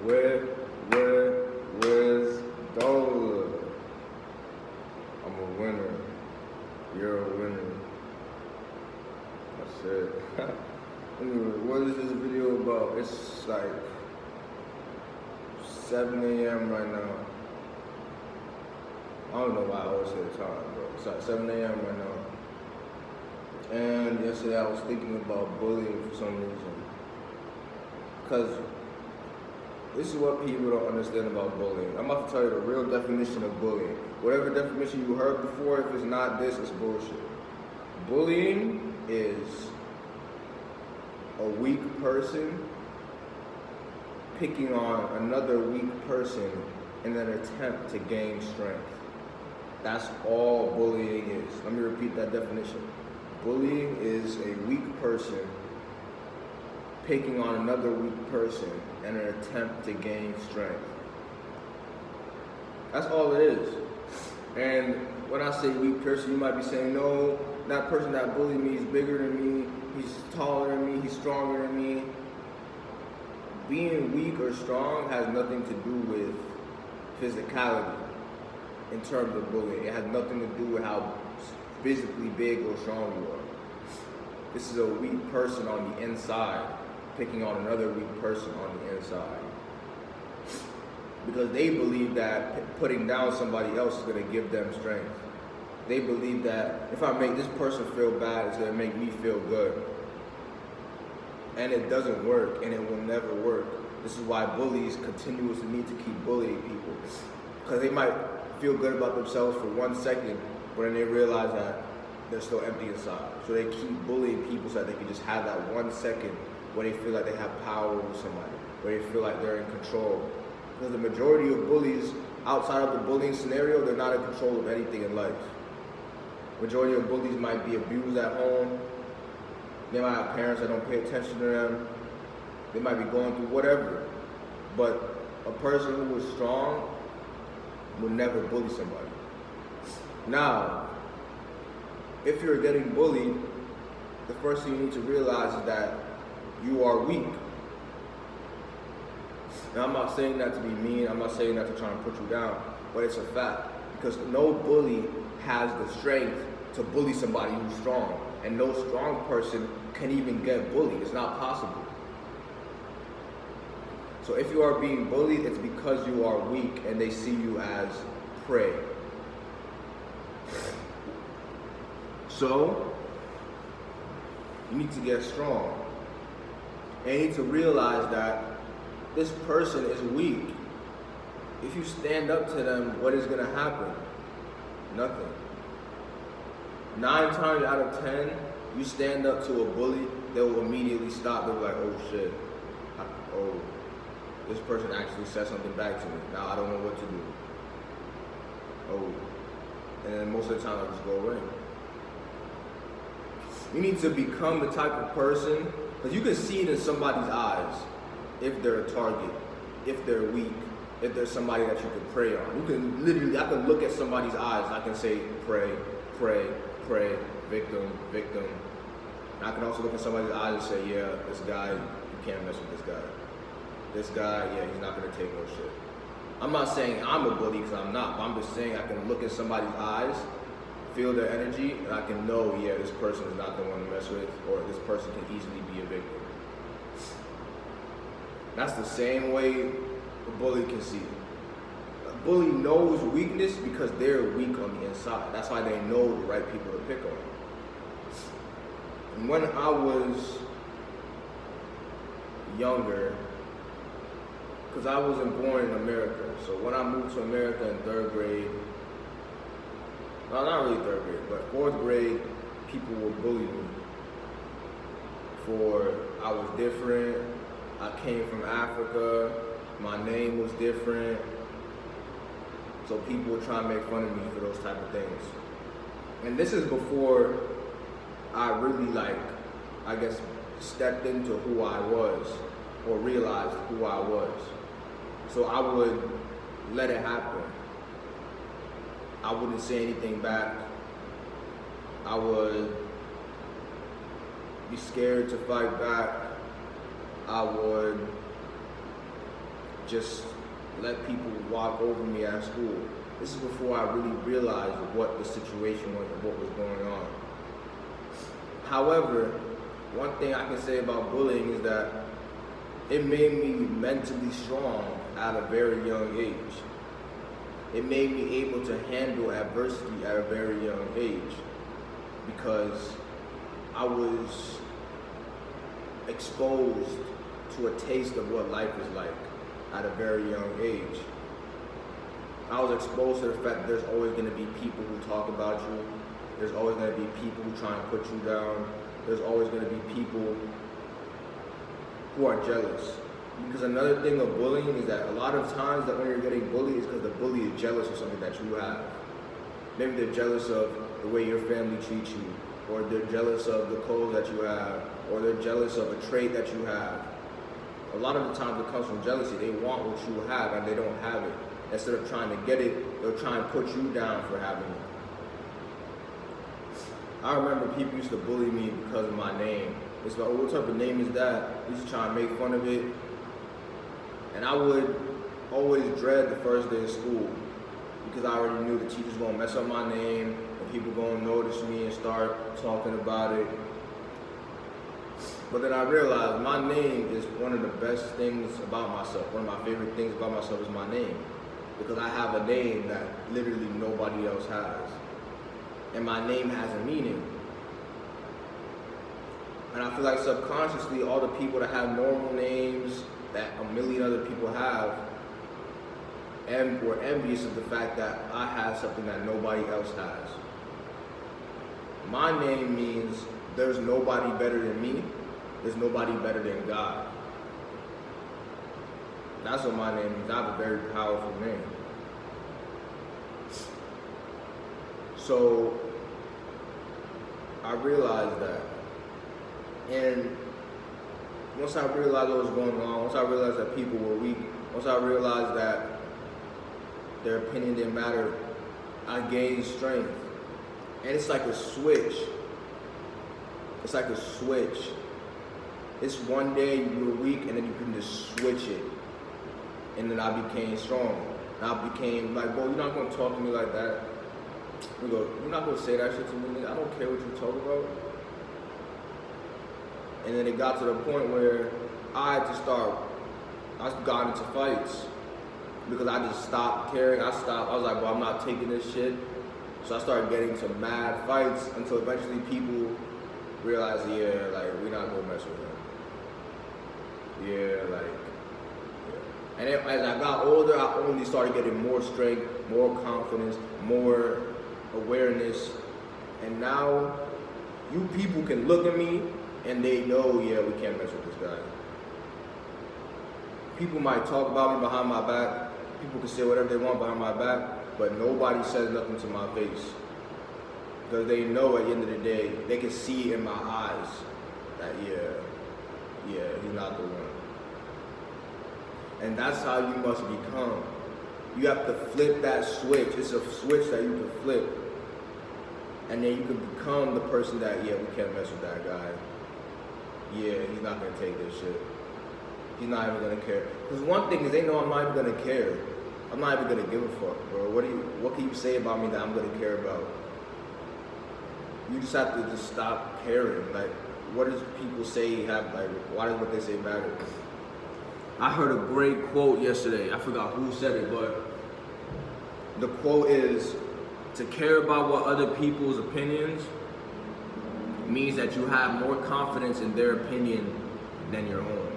Where, where's dollar? I'm a winner. You're a winner. That's it. Anyway, what is this video about? It's like 7 a.m. right now. I don't know why I always say the time, but it's like 7 a.m. right now. And yesterday I was thinking about bullying for some reason. Because this is what people don't understand about bullying. I'm about to tell you the real definition of bullying. Whatever definition you heard before, if it's not this, it's bullshit. Bullying is a weak person picking on another weak person in an attempt to gain strength. That's all bullying is. Let me repeat that definition. Bullying is a weak person picking on another weak person in an attempt to gain strength. That's all it is. And when I say weak person, you might be saying, no, that person that bullied me is bigger than me, he's taller than me, he's stronger than me. Being weak or strong has nothing to do with physicality in terms of bullying. It has nothing to do with how physically big or strong you are. This is a weak person on the inside picking on another weak person on the inside. Because they believe that putting down somebody else is going to give them strength. They believe that if I make this person feel bad, it's going to make me feel good. And it doesn't work, and it will never work. This is why bullies continuously need to keep bullying people. Because they might feel good about themselves for 1 second, but then they realize that they're still empty inside. So they keep bullying people so that they can just have that 1 second where they feel like they have power over somebody, where they feel like they're in control. Because the majority of bullies, outside of the bullying scenario, they're not in control of anything in life. Majority of bullies might be abused at home. They might have parents that don't pay attention to them. They might be going through whatever. But a person who is strong will never bully somebody. Now, if you're getting bullied, the first thing you need to realize is that you are weak. Now, I'm not saying that to be mean, I'm not saying that to try and put you down, but it's a fact. Because no bully has the strength to bully somebody who's strong. And no strong person can even get bullied. It's not possible. So if you are being bullied, it's because you are weak and they see you as prey. So, you need to get strong. And you need to realize that this person is weak. If you stand up to them, what is going to happen? Nothing. 9 times out of 10, you stand up to a bully, they will immediately stop. They'll be like, oh shit. Oh, this person actually said something back to me. Now I don't know what to do. Oh. And then most of the time I'll just go away. You need to become the type of person, because you can see it in somebody's eyes if they're a target, if they're weak, if there's somebody that you can prey on. You can literally, I can look at somebody's eyes and I can say prey, prey, prey, victim, victim. And I can also look at somebody's eyes and say, yeah, this guy, you can't mess with this guy. This guy, yeah, he's not gonna take no shit. I'm not saying I'm a bully, because I'm not, but I'm just saying I can look at somebody's eyes, feel their energy, and I can know, yeah, this person is not the one to mess with, or this person can easily be a victim. That's the same way a bully can see it. A bully knows weakness because they're weak on the inside. That's why they know the right people to pick on. And when I was younger, because I wasn't born in America, so when I moved to America in 3rd grade, well, not really 3rd grade, but 4th grade, people would bully me for I was different. I came from Africa, my name was different, so people would try and make fun of me for those type of things. And this is before I really, I guess, stepped into who I was, or realized who I was. So I would let it happen. I wouldn't say anything back. I would be scared to fight back. I would just let people walk over me at school. This is before I really realized what the situation was and what was going on. However, one thing I can say about bullying is that it made me mentally strong at a very young age. It made me able to handle adversity at a very young age because I was exposed to a taste of what life is like at a very young age. I was exposed to the fact that there's always going to be people who talk about you. There's always going to be people who try and put you down. There's always going to be people who are jealous. Because another thing of bullying is that a lot of times that when you're getting bullied is because the bully is jealous of something that you have. Maybe they're jealous of the way your family treats you, or they're jealous of the clothes that you have, or they're jealous of a trait that you have. A lot of the times it comes from jealousy. They want what you have and they don't have it. Instead of trying to get it, they'll try and put you down for having it. I remember people used to bully me because of my name. It's like, oh, what type of name is that? They used to try and make fun of it. And I would always dread the first day of school because I already knew the teacher's gonna mess up my name and people gonna notice me and start talking about it. But then I realized my name is one of the best things about myself. One of my favorite things about myself is my name. Because I have a name that literally nobody else has. And my name has a meaning. And I feel like subconsciously all the people that have normal names that a million other people have and were envious of the fact that I have something that nobody else has. My name means there's nobody better than me. There's nobody better than God. That's what my name means. I have a very powerful name. So I realized that. And once I realized what was going on, once I realized that people were weak, once I realized that their opinion didn't matter, I gained strength. And it's like a switch. It's like a switch. It's one day you were weak and then you can just switch it. And then I became strong. And I became like, bro, you're not gonna talk to me like that. We go, you're not gonna say that shit to me, nigga. I don't care what you talk about. And then it got to the point where I got into fights. Because I just stopped caring. I was like, bro, I'm not taking this shit. So I started getting to mad fights until eventually people realized, yeah, like, we're not gonna mess with him. Yeah, like, yeah. And then, as I got older, I only started getting more strength, more confidence, more awareness. And now, you people can look at me and they know, yeah, we can't mess with this guy. People might talk about me behind my back. People can say whatever they want behind my back, but nobody says nothing to my face. Because they know at the end of the day, they can see in my eyes that, yeah, he's not the one. And that's how you must become. You have to flip that switch. It's a switch that you can flip. And then you can become the person that, yeah, we can't mess with that guy. Yeah, he's not gonna take this shit. He's not even gonna care. Because one thing is they know I'm not even gonna care. I'm not even gonna give a fuck, bro. What can you say about me that I'm gonna care about? You just have to just stop caring. Like, what does people say have, like, why does what they say matter? I heard a great quote yesterday. I forgot who said it, but the quote is, to care about what other people's opinions means that you have more confidence in their opinion than your own.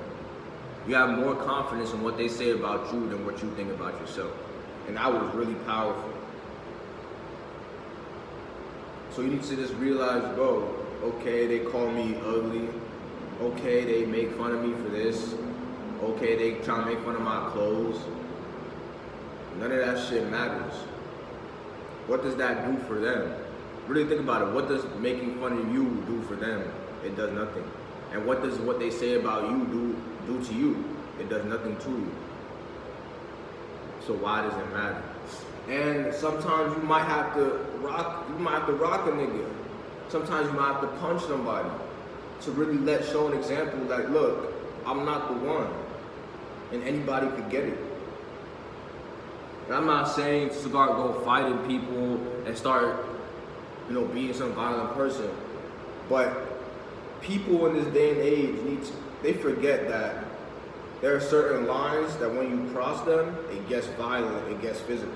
You have more confidence in what they say about you than what you think about yourself. And that was really powerful. So you need to just realize, bro, okay, they call me ugly. Okay, they make fun of me for this. Okay, they try to make fun of my clothes. None of that shit matters. What does that do for them? Really think about it. What does making fun of you do for them? It does nothing. And what does what they say about you do to you? It does nothing to you. So why does it matter? And sometimes you might have to rock a nigga. Sometimes you might have to punch somebody to really show an example that, look, I'm not the one. and anybody could get it. And I'm not saying to start go fighting people and start, being some violent person, but people in this day and age they forget that there are certain lines that when you cross them, it gets violent, it gets physical.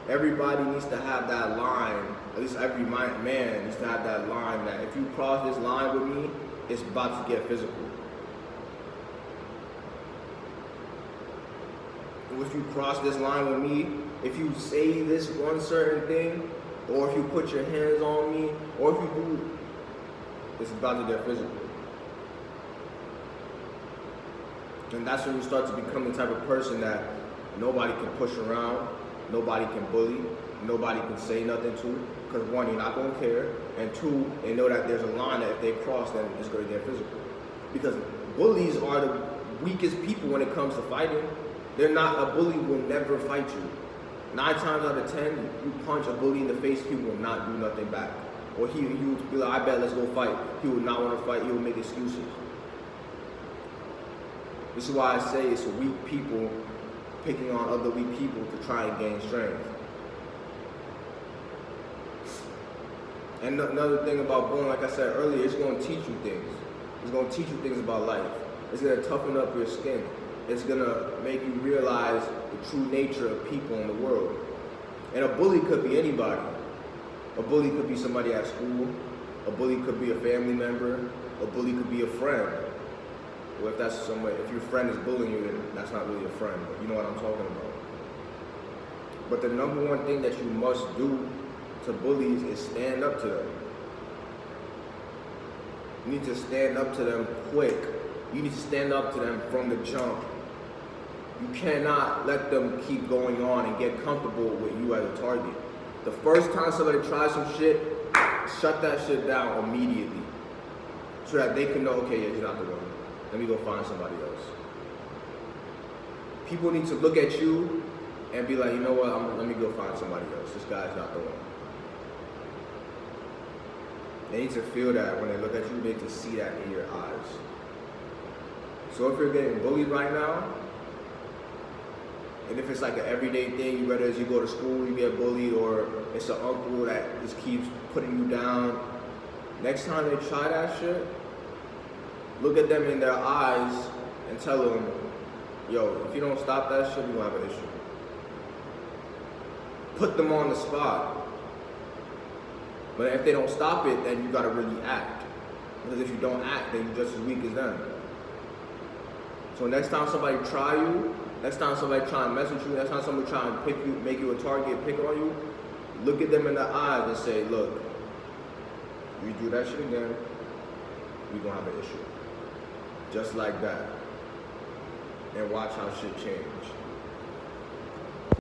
Everybody needs to have that line, at least every man needs to have that line that if you cross this line with me, it's about to get physical. If you cross this line with me, if you say this one certain thing, or if you put your hands on me, or if you do, it's about to get physical. And that's when you start to become the type of person that nobody can push around, nobody can bully, nobody can say nothing to, because one, you're not going to care, and two, they know that there's a line that if they cross, then it's going to get physical. Because bullies are the weakest people when it comes to fighting. They're not, a bully will never fight you. 9 times out of 10, you punch a bully in the face, he will not do nothing back. Or you would be like, I bet, let's go fight. He would not want to fight, he would make excuses. This is why I say it's weak people picking on other weak people to try and gain strength. And another thing about bullying, like I said earlier, it's going to teach you things. It's going to teach you things about life. It's going to toughen up your skin. It's going to make you realize the true nature of people in the world. And a bully could be anybody. A bully could be somebody at school. A bully could be a family member. A bully could be a friend. Well, if your friend is bullying you, then that's not really a friend, but you know what I'm talking about. But the number one thing that you must do to bullies is stand up to them. You need to stand up to them quick. You need to stand up to them from the jump. You cannot let them keep going on and get comfortable with you as a target. The first time somebody tries some shit, shut that shit down immediately. So that they can know, okay, yeah, he's not the one. Let me go find somebody else. People need to look at you and be like, you know what, let me go find somebody else. This guy's not the one. They need to feel that when they look at you, they need to see that in your eyes. So if you're getting bullied right now, and if it's like an everyday thing, whether it's you go to school, you get bullied, or it's an uncle that just keeps putting you down, next time they try that shit, look at them in their eyes and tell them, yo, if you don't stop that shit, we're gonna have an issue. Put them on the spot. But if they don't stop it, then you gotta really act. Because if you don't act, then you're just as weak as them. So next time somebody try you, next time somebody try and mess with you, next time somebody try and pick you, make you a target, pick on you, look at them in the eyes and say, look, you do that shit again, we're gonna have an issue. Just like that. And watch how shit change.